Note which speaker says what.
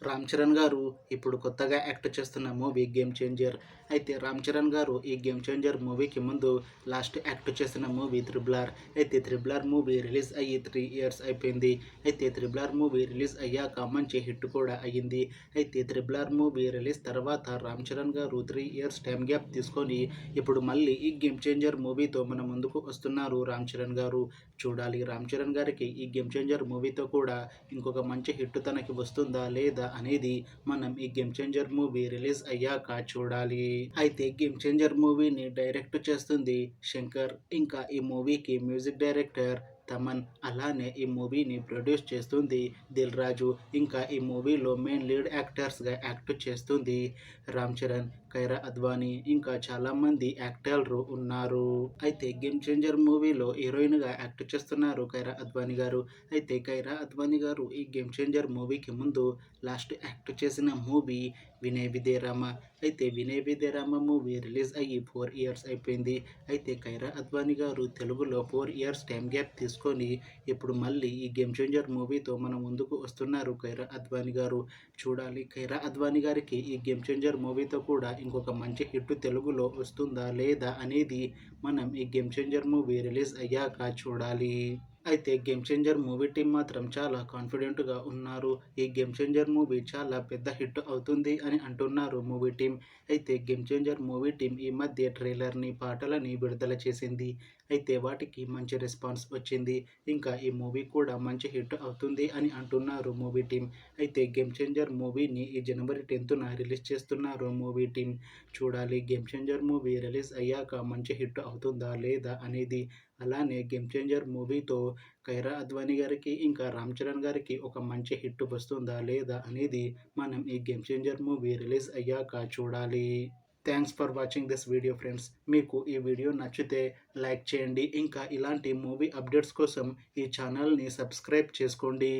Speaker 1: రామ్ చరణ్ గారు ఇప్పుడు కొత్తగా యాక్ట్ చేస్తున్న మూవీ గేమ్ చేంజర్. అయితే రామ్ చరణ్ గారు ఈ గేమ్ చేంజర్ మూవీకి ముందు లాస్ట్ యాక్ట్ చేసిన మూవీ త్రిబుల్ ఆర్. అయితే త్రిబుల్ ఆర్ మూవీ రిలీజ్ అయ్యి 3 ఇయర్స్ అయిపోయింది. అయితే త్రిబుల్ ఆర్ మూవీ రిలీజ్ అయ్యాక మంచి హిట్ కూడా అయ్యింది. అయితే త్రిబుల్ ఆర్ మూవీ రిలీజ్ తర్వాత రామ్ చరణ్ గారు 3 ఇయర్స్ టైం గ్యాప్ తీసుకొని ఇప్పుడు మళ్ళీ ఈ గేమ్ చేంజర్ మూవీతో మన ముందుకు వస్తున్నారు రామ్ చరణ్ గారు. చూడాలి రామ్ చరణ్ గారికి ఈ గేమ్ చేంజర్ మూవీతో కూడా ఇంకొక మంచి హిట్ తనకి వస్తుందా లేదా అనేది మనం ఈ గేమ్ చేంజర్ మూవీ రిలీజ్ అయ్యాక చూడాలి. అయితే గేమ్ చేంజర్ మూవీని డైరెక్ట్ చేస్తుంది శంకర్, ఇంకా ఈ మూవీకి మ్యూజిక్ డైరెక్టర్ తమన్, అలానే ఈ మూవీని ప్రొడ్యూస్ చేస్తుంది దిల్ రాజు, ఇంకా ఈ మూవీలో మెయిన్ లీడ్ యాక్టర్స్గా యాక్ట్ చేస్తుంది రామ్ చరణ్, కైరా అద్వానీ, ఇంకా చాలామంది యాక్టర్లు ఉన్నారు. అయితే గేమ్ చేంజర్ మూవీలో హీరోయిన్గా యాక్ట్ చేస్తున్నారు కైరా అద్వానీ గారు. అయితే కైరా అద్వానీ గారు ఈ గేమ్ చేంజర్ మూవీకి ముందు లాస్ట్ యాక్ట్ చేసిన మూవీ వినయ్ విదే రామ. అయితే వినయ్ విదే రామ మూవీ రిలీజ్ అయ్యి 4 ఇయర్స్ అయిపోయింది. అయితే కైరా అద్వానీ గారు తెలుగులో 4 ఇయర్స్ టైం గ్యాప్ తీసుకొని ఇప్పుడు మళ్ళీ ఈ గేమ్ చేంజర్ మూవీతో మన ముందుకు వస్తున్నారు కైరా అద్వానీ గారు. చూడాలి కైరా అద్వానీ గారికి ఈ గేమ్ చేంజర్ మూవీతో కూడా ఇంకొక మంచి హిట్ తెలుగులో వస్తుందా లేదా అనేది మనం ఈ గేమ్ చేంజర్ మూవీ రిలీజ్ అయ్యాక చూడాలి. అయితే గేమ్ చేంజర్ మూవీ టీం మాత్రం చాలా కాన్ఫిడెంట్గా ఉన్నారు. ఈ గేమ్ చేంజర్ మూవీ చాలా పెద్ద హిట్ అవుతుంది అని అంటున్నారు మూవీ టీం. అయితే గేమ్ చేంజర్ మూవీ టీం ఈ మధ్య ట్రైలర్ని, పాటలని విడుదల చేసింది. అయితే వాటికి మంచి రెస్పాన్స్ వచ్చింది. ఇంకా ఈ మూవీ కూడా మంచి హిట్ అవుతుంది అని అంటున్నారు మూవీ టీం. అయితే గేమ్ చేంజర్ మూవీని ఈ జనవరి 10న రిలీజ్ చేస్తున్నారు మూవీ టీం. చూడాలి గేమ్ చేంజర్ మూవీ రిలీజ్ అయ్యాక మంచి హిట్ అవుతుందా లేదా అనేది. అలానే గేమ్ చేంజర్ మూవీతో కైరా అద్వానీ గారికి, ఇంకా రామ్ చరణ్ గారికి ఒక మంచి హిట్ వస్తుందా లేదా అనేది మనం ఈ గేమ్ చేంజర్ మూవీ రిలీజ్ అయ్యాక చూడాలి. Thanks for watching this video friends. మీకు ఈ వీడియో నచ్చితే లైక్ చేయండి. ఇంకా ఇలాంటి మూవీ అప్డేట్స్ కోసం ఈ ఛానల్ని సబ్స్క్రైబ్ చేసుకోండి.